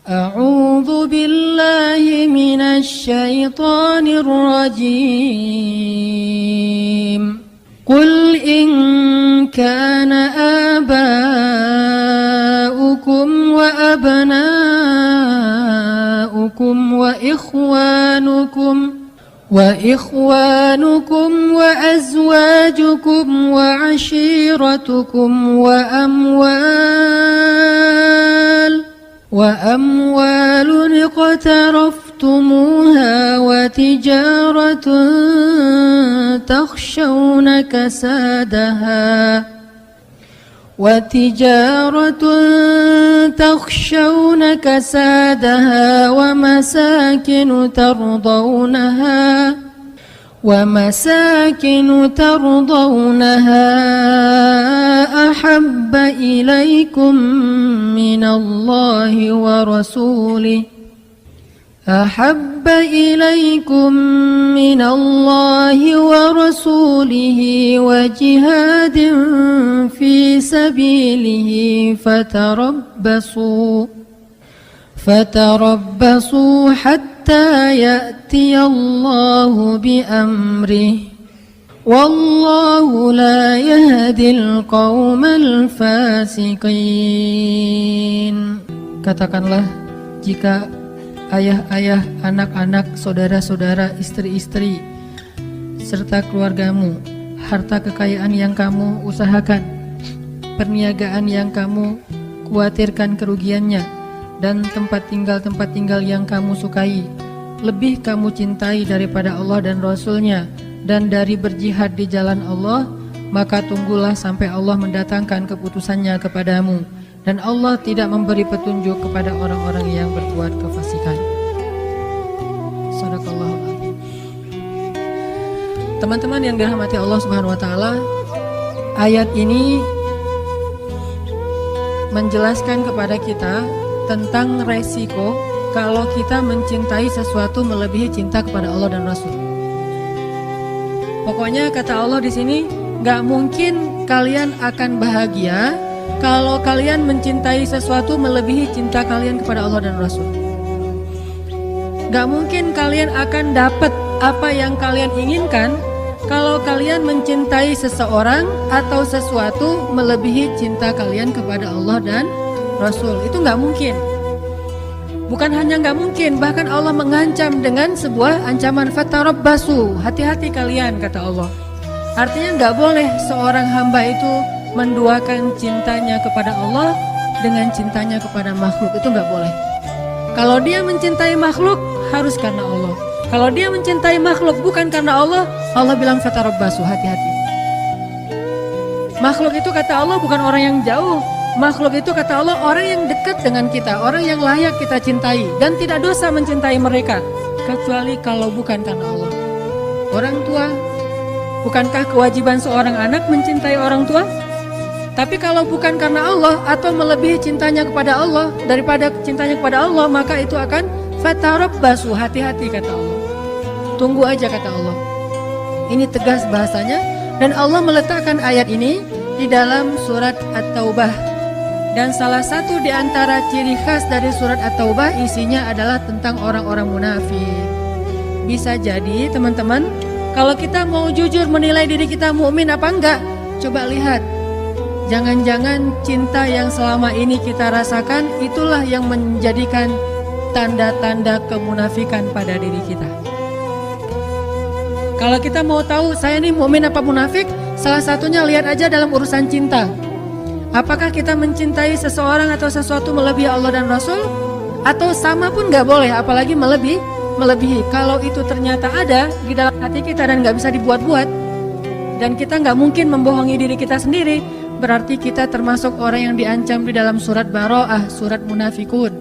أعوذ بالله من الشيطان الرجيم قل إن كان آباؤكم وأبناؤكم وإخوانكم وأزواجكم وعشيرتكم وأموال اقترفتموها وتجارة تخشون كسادها ومساكن ترضونها أحب إليكم من الله ورسوله وجهاد في سبيله فتربصوا حتى يأتي الله بأمره والله لا يهدي القوم الفاسقين. Katakanlah, jika ayah-ayah, anak-anak, saudara-saudara, istri-istri, serta keluargamu, harta kekayaan yang kamu usahakan, perniagaan yang kamu khawatirkan kerugiannya, dan tempat tinggal yang kamu sukai, lebih kamu cintai daripada Allah dan Rasul-Nya, dan dari berjihad di jalan Allah, maka tunggulah sampai Allah mendatangkan keputusannya kepadamu. Dan Allah tidak memberi petunjuk kepada orang-orang yang berbuat kefasikan. Shadaqallahul adzim. Teman-teman yang dirahmati Allah Subhanahu wa taala, ayat ini menjelaskan kepada kita tentang resiko kalau kita mencintai sesuatu melebihi cinta kepada Allah dan Rasul. Pokoknya kata Allah di sini, gak mungkin kalian akan bahagia kalau kalian mencintai sesuatu melebihi cinta kalian kepada Allah dan Rasul. Gak mungkin kalian akan dapat apa yang kalian inginkan kalau kalian mencintai seseorang atau sesuatu melebihi cinta kalian kepada Allah dan Rasul. Itu gak mungkin. Bukan hanya gak mungkin, bahkan Allah mengancam dengan sebuah ancaman, fatarabbasu, hati-hati kalian, kata Allah. Artinya gak boleh seorang hamba itu menduakan cintanya kepada Allah dengan cintanya kepada makhluk. Itu gak boleh. Kalau dia mencintai makhluk, harus karena Allah. Kalau dia mencintai makhluk bukan karena Allah, Allah bilang fatarabbasu, hati-hati. Makhluk itu kata Allah bukan orang yang jauh. Makhluk itu kata Allah orang yang dekat dengan kita, orang yang layak kita cintai, dan tidak dosa mencintai mereka kecuali kalau bukan karena Allah. Orang tua, bukankah kewajiban seorang anak mencintai orang tua? Tapi kalau bukan karena Allah atau melebihi cintanya kepada Allah daripada cintanya kepada Allah, maka itu akan fatarabbasu, hati-hati kata Allah. Tunggu aja kata Allah. Ini tegas bahasanya, dan Allah meletakkan ayat ini di dalam surat At-Taubah. Dan salah satu di antara ciri khas dari surat At-Taubah isinya adalah tentang orang-orang munafik. Bisa jadi teman-teman, kalau kita mau jujur menilai diri kita mukmin apa enggak, coba lihat. Jangan-jangan cinta yang selama ini kita rasakan itulah yang menjadikan tanda-tanda kemunafikan pada diri kita. Kalau kita mau tahu saya ini mukmin apa munafik, salah satunya lihat aja dalam urusan cinta. Apakah kita mencintai seseorang atau sesuatu melebihi Allah dan Rasul? Atau sama pun gak boleh, apalagi melebihi. Kalau itu ternyata ada di dalam hati kita dan gak bisa dibuat-buat, dan kita gak mungkin membohongi diri kita sendiri, berarti kita termasuk orang yang diancam di dalam surat Baro'ah, surat Munafikun.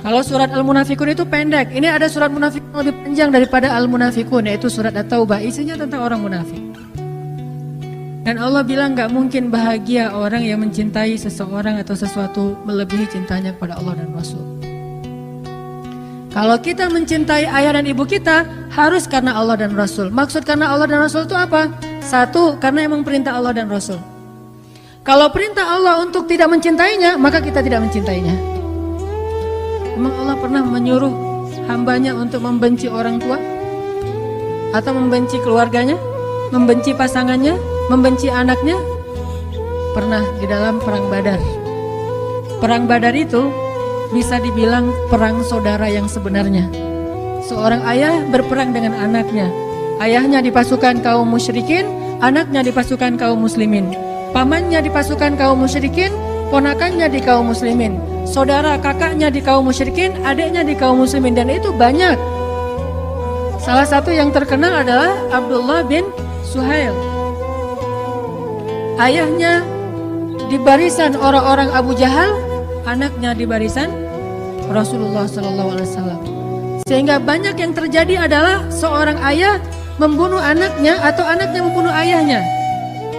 Kalau surat Al-Munafikun itu pendek, ini ada surat Munafikun lebih panjang daripada Al-Munafikun, yaitu surat At-Taubah, isinya tentang orang munafik. Dan Allah bilang gak mungkin bahagia orang yang mencintai seseorang atau sesuatu melebihi cintanya kepada Allah dan Rasul. Kalau kita mencintai ayah dan ibu kita, harus karena Allah dan Rasul. Maksud karena Allah dan Rasul itu apa? Satu, karena emang perintah Allah dan Rasul. Kalau perintah Allah untuk tidak mencintainya, maka kita tidak mencintainya. Emang Allah pernah menyuruh hambanya untuk membenci orang tua? Atau membenci keluarganya? Membenci pasangannya? Membenci anaknya? Pernah di dalam perang Badar. Perang Badar itu bisa dibilang perang saudara yang sebenarnya. Seorang ayah berperang dengan anaknya. Ayahnya di pasukan kaum musyrikin, anaknya di pasukan kaum muslimin. Pamannya di pasukan kaum musyrikin, ponakannya di kaum muslimin. Saudara kakaknya di kaum musyrikin, adiknya di kaum muslimin, dan itu banyak. Salah satu yang terkenal adalah Abdullah bin Suhail. Ayahnya di barisan orang-orang Abu Jahal, anaknya di barisan Rasulullah SAW. Sehingga banyak yang terjadi adalah seorang ayah membunuh anaknya atau anaknya membunuh ayahnya.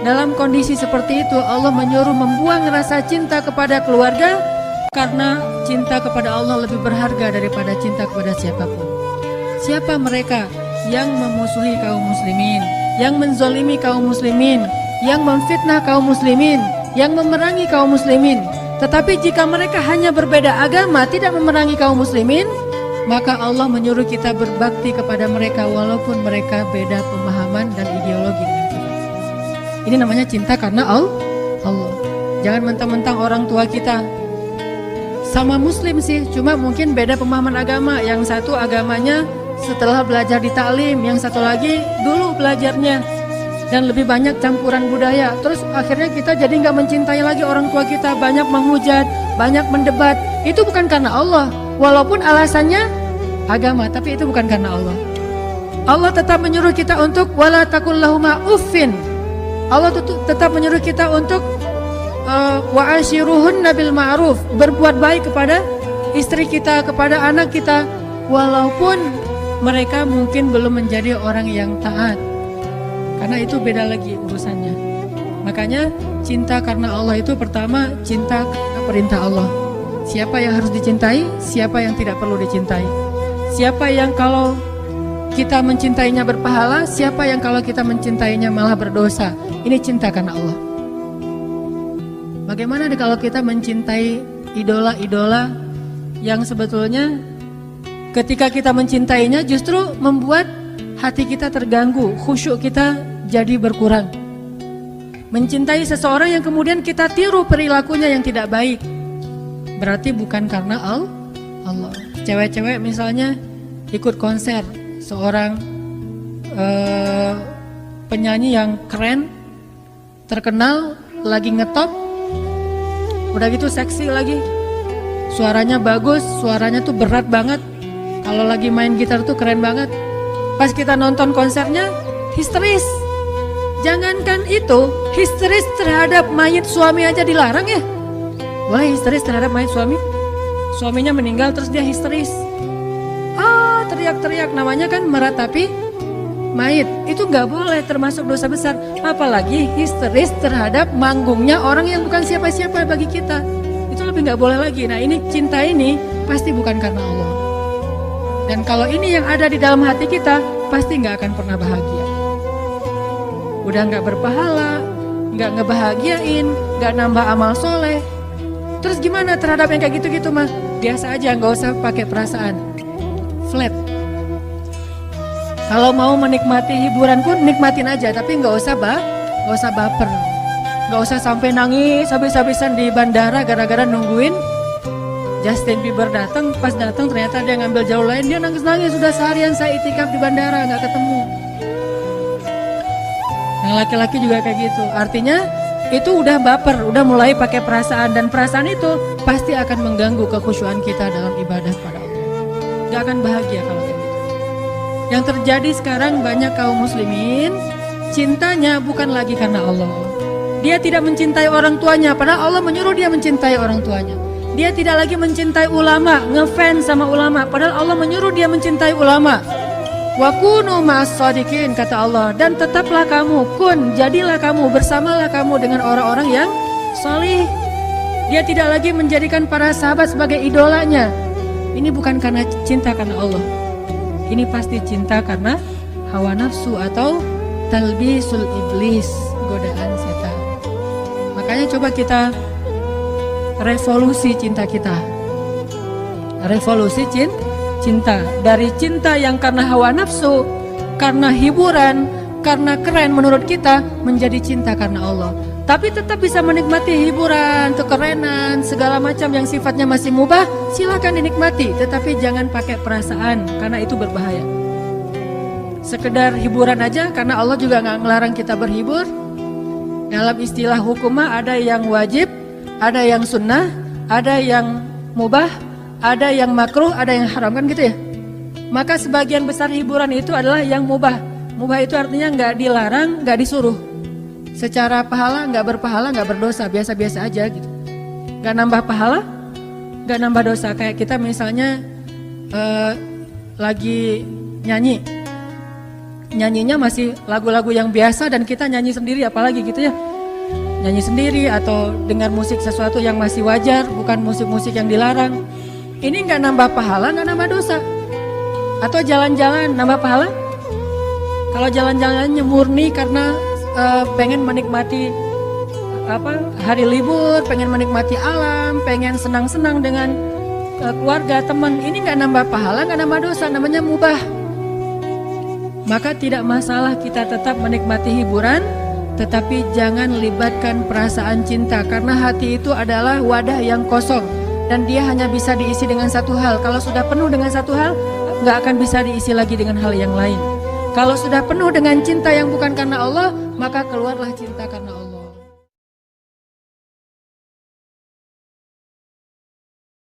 Dalam kondisi seperti itu Allah menyuruh membuang rasa cinta kepada keluarga, karena cinta kepada Allah lebih berharga daripada cinta kepada siapapun. Siapa mereka yang memusuhi kaum muslimin, yang menzolimi kaum muslimin, yang memfitnah kaum muslimin, yang memerangi kaum muslimin? Tetapi jika mereka hanya berbeda agama, tidak memerangi kaum muslimin, maka Allah menyuruh kita berbakti kepada mereka walaupun mereka beda pemahaman dan ideologi dengan kita. Ini namanya cinta karena Allah. Jangan mentang-mentang orang tua kita sama muslim sih, cuma mungkin beda pemahaman agama. Yang satu agamanya setelah belajar di taklim, yang satu lagi dulu belajarnya, dan lebih banyak campuran budaya. Terus akhirnya kita jadi nggak mencintai lagi orang tua kita, banyak menghujat, banyak mendebat. Itu bukan karena Allah, walaupun alasannya agama, tapi itu bukan karena Allah. Allah tetap menyuruh kita untuk wala taqul lahuma uffin. Allah tetap menyuruh kita untuk wa ashiruhunna bil ma'ruf, berbuat baik kepada istri kita, kepada anak kita, walaupun mereka mungkin belum menjadi orang yang taat. Karena itu beda lagi urusannya. Makanya cinta karena Allah itu pertama cinta karena perintah Allah. Siapa yang harus dicintai, siapa yang tidak perlu dicintai. Siapa yang kalau kita mencintainya berpahala, siapa yang kalau kita mencintainya malah berdosa. Ini cinta karena Allah. Bagaimana kalau kita mencintai idola-idola yang sebetulnya ketika kita mencintainya justru membuat hati kita terganggu, khusyuk kita jadi berkurang. Mencintai seseorang yang kemudian kita tiru perilakunya yang tidak baik, berarti bukan karena Allah. Cewek-cewek misalnya ikut konser seorang penyanyi yang keren, terkenal, lagi ngetop, udah gitu seksi lagi, suaranya bagus, suaranya tuh berat banget, kalau lagi main gitar tuh keren banget. Pas kita nonton konsernya histeris. Jangankan itu, histeris terhadap mayit suami aja dilarang ya. Boleh histeris terhadap mayit suami? Suaminya meninggal terus dia histeris, teriak-teriak, namanya kan meratapi mayit. Itu gak boleh, termasuk dosa besar. Apalagi histeris terhadap manggungnya orang yang bukan siapa-siapa bagi kita. Itu lebih gak boleh lagi. Nah ini cinta ini pasti bukan karena Allah. Dan kalau ini yang ada di dalam hati kita, pasti gak akan pernah bahagia. Udah gak berpahala, gak ngebahagiain, gak nambah amal soleh. Terus gimana terhadap yang kayak gitu-gitu mah? Biasa aja, gak usah pakai perasaan. Flat. Kalau mau menikmati hiburan pun nikmatin aja, tapi nggak usah baper, nggak usah sampai nangis habis-habisan di bandara gara-gara nungguin Justin Bieber datang. Pas datang ternyata dia ngambil jauh lain, dia nangis-nangis. Sudah seharian saya itikaf di bandara nggak ketemu. Yang laki-laki juga kayak gitu. Artinya itu udah baper, udah mulai pakai perasaan, dan perasaan itu pasti akan mengganggu kekhusyuan kita dalam ibadah pada Allah. Nggak akan bahagia kalau kayak gitu. Yang terjadi sekarang banyak kaum muslimin cintanya bukan lagi karena Allah. Dia tidak mencintai orang tuanya, padahal Allah menyuruh dia mencintai orang tuanya. Dia tidak lagi mencintai ulama, ngefans sama ulama, padahal Allah menyuruh dia mencintai ulama. Wa kunu ma'as-shadiqin, kata Allah, dan tetaplah kamu, jadilah kamu, bersamalah kamu dengan orang-orang yang salih. Dia tidak lagi menjadikan para sahabat sebagai idolanya. Ini bukan karena cinta karena Allah. Ini pasti cinta karena hawa nafsu atau talbisul iblis, godaan setan. Makanya coba kita revolusi cinta kita. revolusi cinta. Dari cinta yang karena hawa nafsu, karena hiburan, karena keren menurut kita, menjadi cinta karena Allah. Tapi tetap bisa menikmati hiburan, kekerenan, segala macam yang sifatnya masih mubah, silakan dinikmati. Tetapi jangan pakai perasaan, karena itu berbahaya. Sekedar hiburan aja, karena Allah juga nggak ngelarang kita berhibur. Dalam istilah hukum ada yang wajib, ada yang sunnah, ada yang mubah, ada yang makruh, ada yang haram, kan gitu ya. Maka sebagian besar hiburan itu adalah yang mubah. Mubah itu artinya nggak dilarang, nggak disuruh. Secara pahala nggak berpahala, nggak berdosa, biasa-biasa aja gitu. Nggak nambah pahala, nggak nambah dosa. Kayak kita misalnya lagi nyanyi, nyanyinya masih lagu-lagu yang biasa dan kita nyanyi sendiri, apalagi gitu ya. Nyanyi sendiri atau dengar musik sesuatu yang masih wajar, bukan musik-musik yang dilarang. Ini nggak nambah pahala, nggak nambah dosa. Atau jalan-jalan nambah pahala? Kalau jalan-jalannya murni karena pengen menikmati hari libur, pengen menikmati alam, pengen senang-senang dengan keluarga, teman, ini nggak nambah pahala, nggak nambah dosa, namanya mubah. Maka tidak masalah kita tetap menikmati hiburan, tetapi jangan libatkan perasaan cinta, karena hati itu adalah wadah yang kosong dan dia hanya bisa diisi dengan satu hal. Kalau sudah penuh dengan satu hal, nggak akan bisa diisi lagi dengan hal yang lain. Kalau sudah penuh dengan cinta yang bukan karena Allah, maka keluarlah cinta karena Allah.